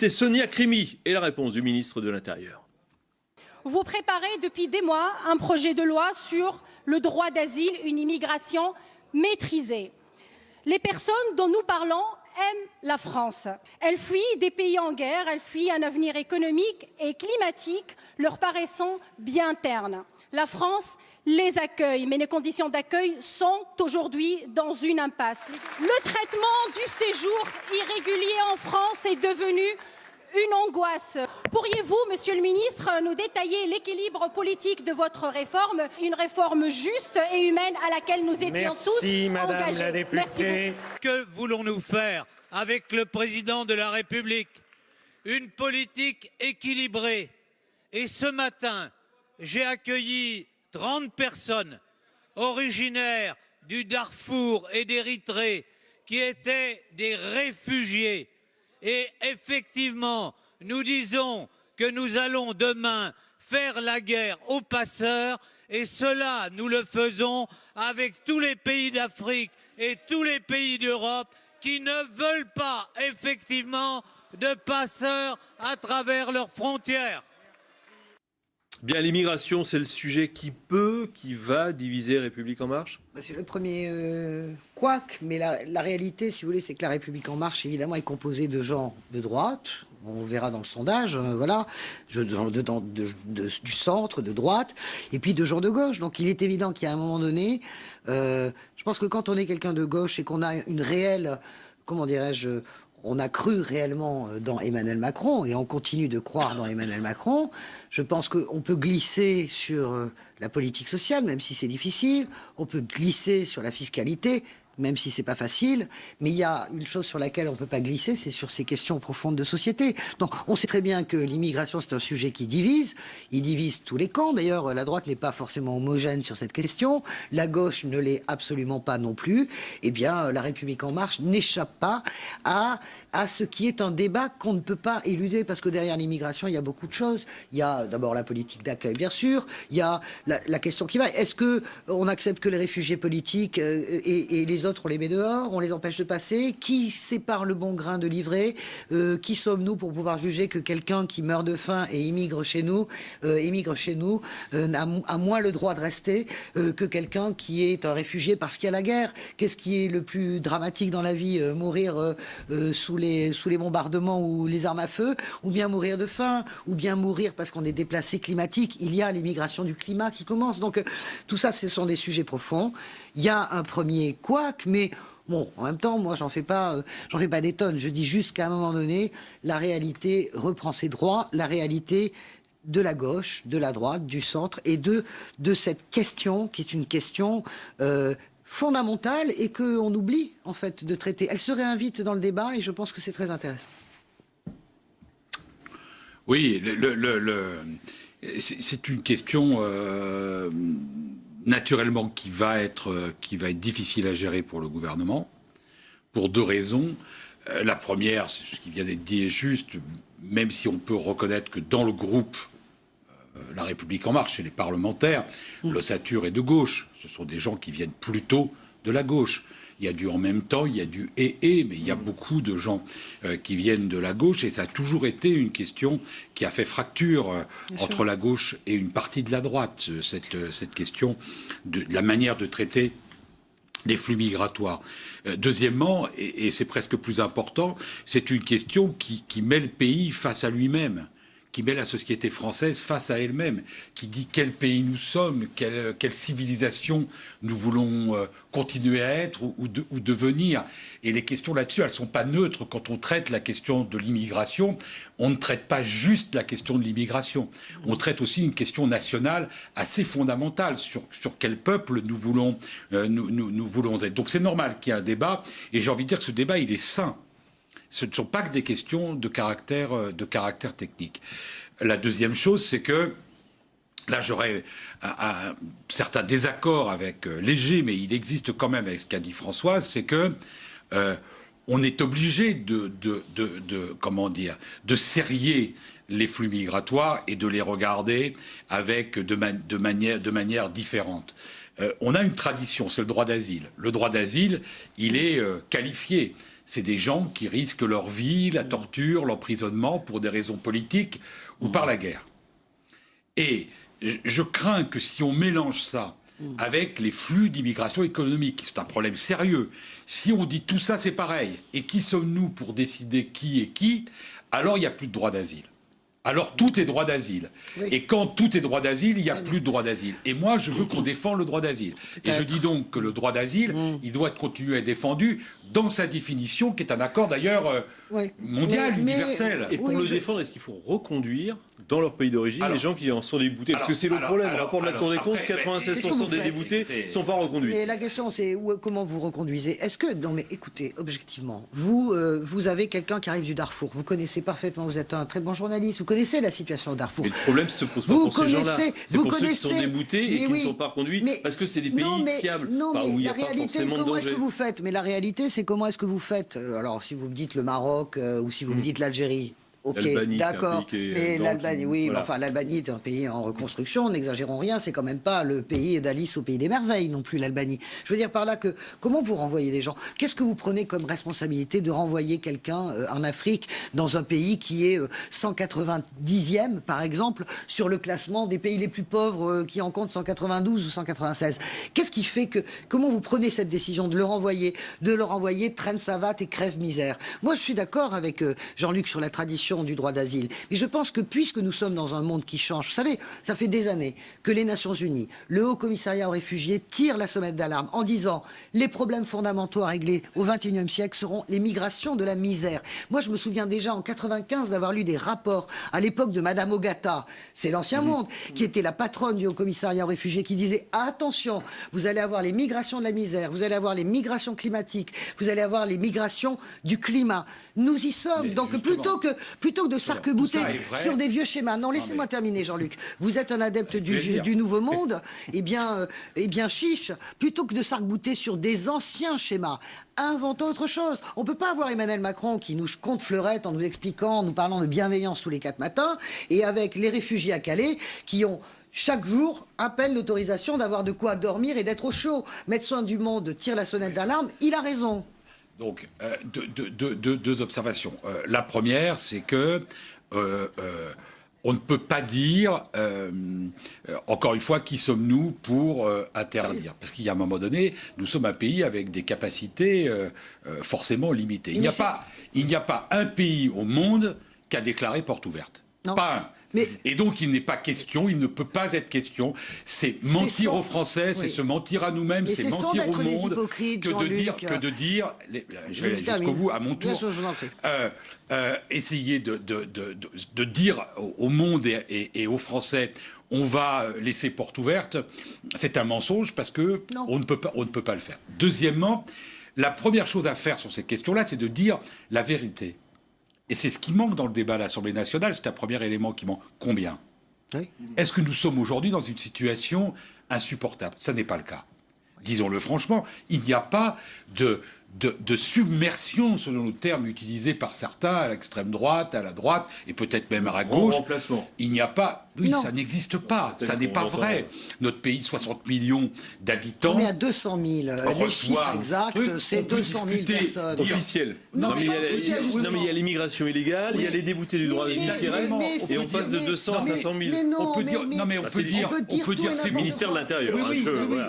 députée Sonia Crimi et la réponse du ministre de l'Intérieur. Vous préparez depuis des mois un projet de loi sur le droit d'asile, une immigration maîtrisée. Les personnes dont nous parlons aiment la France. Elles fuient des pays en guerre, elles fuient un avenir économique et climatique leur paraissant bien terne. La France les accueille, mais les conditions d'accueil sont aujourd'hui dans une impasse. Le traitement du séjour irrégulier en France est devenu une angoisse. Pourriez-vous, Monsieur le Ministre, nous détailler l'équilibre politique de votre réforme, une réforme juste et humaine à laquelle nous étions tous engagés? Madame la députée. Merci. Que voulons-nous faire avec le président de la République? Une politique équilibrée. Et ce matin, j'ai accueilli 30 personnes originaires du Darfour et d'Érythrée qui étaient des réfugiés. Et effectivement, nous disons que nous allons demain faire la guerre aux passeurs et cela, nous le faisons avec tous les pays d'Afrique et tous les pays d'Europe qui ne veulent pas effectivement de passeurs à travers leurs frontières. Bien, l'immigration, c'est le sujet qui va diviser République En Marche? C'est le premier couac, mais la réalité, si vous voulez, c'est que la République En Marche, évidemment, est composée de gens de droite. On verra dans le sondage, voilà, du centre, de droite, et puis de gens de gauche. Donc il est évident qu'à un moment donné, je pense que quand on est quelqu'un de gauche et qu'on a une réelle, comment dirais-je, on a cru réellement dans Emmanuel Macron et on continue de croire dans Emmanuel Macron. Je pense qu'on peut glisser sur la politique sociale, même si c'est difficile. On peut glisser sur la fiscalité, même si c'est pas facile. Mais il y a une chose sur laquelle on peut pas glisser, c'est sur ces questions profondes de société. Donc on sait très bien que l'immigration, c'est un sujet qui divise. Il divise tous les camps. D'ailleurs, la droite n'est pas forcément homogène sur cette question. La gauche ne l'est absolument pas non plus. Eh bien, la République En Marche n'échappe pas à ce qui est un débat qu'on ne peut pas éluder. Parce que derrière l'immigration, il y a beaucoup de choses. Il y a d'abord la politique d'accueil, bien sûr. Il y a la question qui va. Est-ce que on accepte que les réfugiés politiques et les autres, on les met dehors, on les empêche de passer? Qui sépare le bon grain de l'ivraie? Qui sommes-nous pour pouvoir juger que quelqu'un qui meurt de faim et immigre chez nous a moins le droit de rester que quelqu'un qui est un réfugié parce qu'il y a la guerre? Qu'est-ce qui est le plus dramatique dans la vie? Mourir sous les bombardements ou les armes à feu, ou bien mourir de faim, ou bien mourir parce qu'on est déplacé climatique? Il y a l'immigration du climat qui commence. Donc tout ça, ce sont des sujets profonds. Il y a un premier couac, mais bon, en même temps, moi, j'en fais pas des tonnes. Je dis juste qu'à un moment donné, la réalité reprend ses droits, la réalité de la gauche, de la droite, du centre, et de cette question qui est une question fondamentale et qu'on oublie, en fait, de traiter. Elle se réinvite dans le débat et je pense que c'est très intéressant. Oui, c'est une question naturellement qui va être difficile à gérer pour le gouvernement, pour deux raisons. La première, c'est ce qui vient d'être dit est juste, même si on peut reconnaître que dans le groupe La République En Marche et les parlementaires, l'ossature est de gauche. Ce sont des gens qui viennent plutôt de la gauche. Il y a du en même temps, il y a du et, mais il y a beaucoup de gens qui viennent de la gauche et ça a toujours été une question qui a fait fracture entre la gauche et une partie de la droite, cette question de la manière de traiter les flux migratoires. Deuxièmement, et c'est presque plus important, c'est une question qui met le pays face à lui-même, qui met la société française face à elle-même, qui dit quel pays nous sommes, quelle civilisation nous voulons continuer à être ou devenir. Et les questions là-dessus, elles ne sont pas neutres. Quand on traite la question de l'immigration, on ne traite pas juste la question de l'immigration. On traite aussi une question nationale assez fondamentale sur quel peuple nous voulons être. Donc c'est normal qu'il y ait un débat, et j'ai envie de dire que ce débat, il est sain. Ce ne sont pas que des questions de caractère technique. La deuxième chose, c'est que, là j'aurais un certain désaccord avec léger, mais il existe quand même avec ce qu'a dit Françoise, c'est que on est obligé de serrer les flux migratoires et de les regarder avec de manière différente. On a une tradition, c'est le droit d'asile. Le droit d'asile, il est qualifié. C'est des gens qui risquent leur vie, la torture, l'emprisonnement pour des raisons politiques ou par la guerre. Et je crains que si on mélange ça avec les flux d'immigration économique, c'est un problème sérieux, si on dit tout ça c'est pareil, et qui sommes-nous pour décider qui est qui, alors il n'y a plus de droit d'asile. Alors tout est droit d'asile. Oui. Et quand tout est droit d'asile, il n'y a plus de droit d'asile. Et moi, je veux qu'on défende le droit d'asile. Et je dis donc que le droit d'asile, il doit continuer à être défendu dans sa définition, qui est un accord d'ailleurs mondial, universel. Et pour le défendre, est-ce qu'il faut reconduire dans leur pays d'origine les gens qui en sont déboutés? Parce que c'est le problème. Le rapport de la Cour des comptes, 96% des déboutés ne sont pas reconduits. Et la question, c'est comment vous reconduisez? Est-ce que, non mais écoutez, objectivement, vous avez quelqu'un qui arrive du Darfour, vous connaissez parfaitement, vous êtes un très bon journaliste, vous connaissez la situation au Darfour. Mais le problème se pose pas pour ces gens-là. C'est pour ceux qui sont déboutés et qui ne sont pas reconduits, parce que c'est des pays fiables. Non, mais où il y la a pas réalité, forcément de comment est-ce danger. que vous faites? Mais la réalité, c'est comment est-ce que vous faites? Alors, si vous me dites le Maroc ou si vous me dites l'Algérie. Ok, d'accord. Mais l'Albanie, oui, voilà. Enfin l'Albanie est un pays en reconstruction, n'exagérons rien, c'est quand même pas le pays d'Alice au pays des merveilles non plus l'Albanie. Je veux dire par là que comment vous renvoyez les gens? Qu'est-ce que vous prenez comme responsabilité de renvoyer quelqu'un en Afrique dans un pays qui est 190e par exemple sur le classement des pays les plus pauvres qui en comptent 192 ou 196? Qu'est-ce qui fait que comment vous prenez cette décision de le renvoyer traîne savate et crève misère? Moi je suis d'accord avec Jean-Luc sur la tradition du droit d'asile. Mais je pense que puisque nous sommes dans un monde qui change, vous savez, ça fait des années que les Nations Unies, le Haut Commissariat aux réfugiés tirent la sonnette d'alarme en disant les problèmes fondamentaux à régler au XXIe siècle seront les migrations de la misère. Moi, je me souviens déjà en 95 d'avoir lu des rapports à l'époque de Madame Ogata, c'est l'ancien monde, qui était la patronne du Haut Commissariat aux réfugiés, qui disait attention, vous allez avoir les migrations de la misère, vous allez avoir les migrations climatiques, vous allez avoir les migrations du climat. Nous y sommes. Mais donc plutôt que de s'arc-bouter sur des vieux schémas. Non, laissez-moi terminer, Jean-Luc. Vous êtes un adepte du nouveau monde. Eh bien, chiche. Plutôt que de s'arc-bouter sur des anciens schémas, inventons autre chose. On peut pas avoir Emmanuel Macron qui nous compte fleurette en nous expliquant, en nous parlant de bienveillance tous les 4 matins, et avec les réfugiés à Calais qui ont chaque jour à peine l'autorisation d'avoir de quoi dormir et d'être au chaud. Médecins du Monde tire la sonnette d'alarme. Il a raison. Donc, deux observations. La première, c'est que on ne peut pas dire, encore une fois, qui sommes-nous pour interdire? Parce qu'il y a un moment donné, nous sommes un pays avec des capacités forcément limitées. Il n'y a pas un pays au monde qui a déclaré porte ouverte. Non. Pas un. Et donc, il n'est pas question, il ne peut pas être question. C'est mentir aux Français, c'est se mentir à nous-mêmes, c'est mentir au monde que de dire, je vais aller jusqu'au bout à mon tour, essayer de dire au monde et aux Français, on va laisser porte ouverte, c'est un mensonge parce que on ne peut pas le faire. Deuxièmement, la première chose à faire sur cette question-là, c'est de dire la vérité. Et c'est ce qui manque dans le débat à l'Assemblée nationale, c'est un premier élément qui manque. Combien? Est-ce que nous sommes aujourd'hui dans une situation insupportable? Ça n'est pas le cas. Disons-le franchement, il n'y a pas de submersion, selon le terme utilisé par certains, à l'extrême droite, à la droite, et peut-être même à la gauche. Il n'y a pas... Oui, ça n'existe pas. Ça n'est pas vrai. Notre pays, 60 millions d'habitants... On est à 200 000. Les chiffres exacts, c'est 200 000 personnes. Officiel. Non, mais il y a l'immigration illégale, il y a les déboutés du droit d'asile qui restent, et on passe de 200 à 500 000. On peut dire... Non, mais on peut dire c'est le ministère de l'Intérieur. Oui,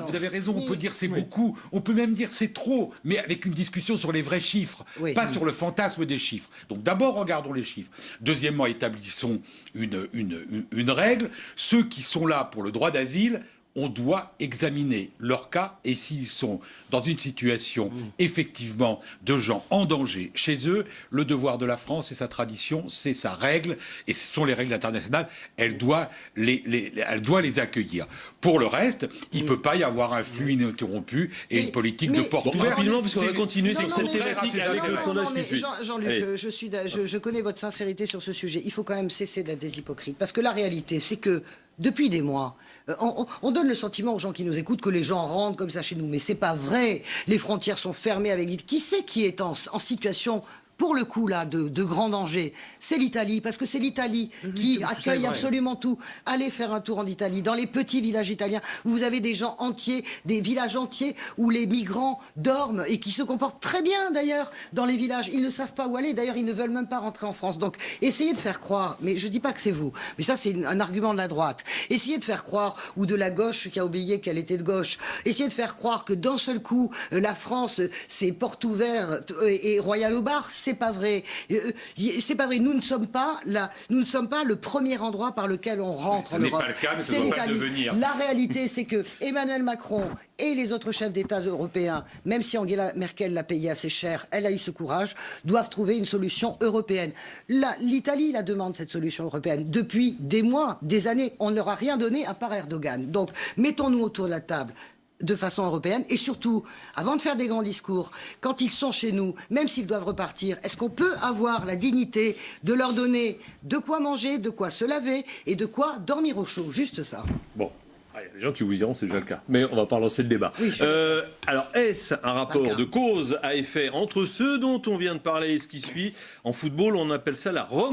vous avez raison, on peut dire c'est beaucoup. On peut même dire c'est trop, mais avec une discussion sur les vrais chiffres, pas sur le fantasme des chiffres. Donc d'abord, regardons les chiffres. Deuxièmement, établissons une règle. Ceux qui sont là pour le droit d'asile, on doit examiner leur cas et s'ils sont dans une situation effectivement de gens en danger chez eux, le devoir de la France, c'est sa tradition, c'est sa règle et ce sont les règles internationales, elle doit les accueillir. Pour le reste, il ne peut pas y avoir un flux ininterrompu et une politique de porte ouverte. Rapidement, parce qu'on va continuer sur cette thématique avec le sondage qui suit. Jean-Luc, je connais votre sincérité sur ce sujet. Il faut quand même cesser d'être des hypocrites. Parce que la réalité, c'est que depuis des mois, on donne le sentiment aux gens qui nous écoutent que les gens rentrent comme ça chez nous. Mais c'est pas vrai. Les frontières sont fermées avec l'île. Qui c'est qui est en situation pour le coup, là, de grand danger, c'est l'Italie, parce que c'est l'Italie qui accueille absolument tout. Allez faire un tour en Italie, dans les petits villages italiens, où vous avez des gens entiers, des villages entiers, où les migrants dorment, et qui se comportent très bien, d'ailleurs, dans les villages. Ils ne savent pas où aller, d'ailleurs, ils ne veulent même pas rentrer en France. Donc, essayez de faire croire, mais je dis pas que c'est vous, mais ça, c'est un argument de la droite. Essayez de faire croire, ou de la gauche qui a oublié qu'elle était de gauche, essayez de faire croire que d'un seul coup, la France, c'est porte ouverte et royal au bar. C'est pas vrai. C'est pas vrai. Nous ne sommes pas le premier endroit par lequel on rentre en Europe. C'est l'Italie. La réalité, c'est que Emmanuel Macron et les autres chefs d'État européens, même si Angela Merkel l'a payé assez cher, elle a eu ce courage, doivent trouver une solution européenne. L'Italie la demande, cette solution européenne, depuis des mois, des années. On ne leur a rien donné à part Erdogan. Donc, mettons-nous autour de la table de façon européenne, et surtout, avant de faire des grands discours, quand ils sont chez nous, même s'ils doivent repartir, est-ce qu'on peut avoir la dignité de leur donner de quoi manger, de quoi se laver et de quoi dormir au chaud? Juste ça. Bon. Il y a des gens qui vous diront c'est déjà le cas, mais on va pas lancer le débat. Oui, alors, est-ce un rapport de cause à effet entre ce dont on vient de parler et ce qui suit? En football, on appelle ça la remontée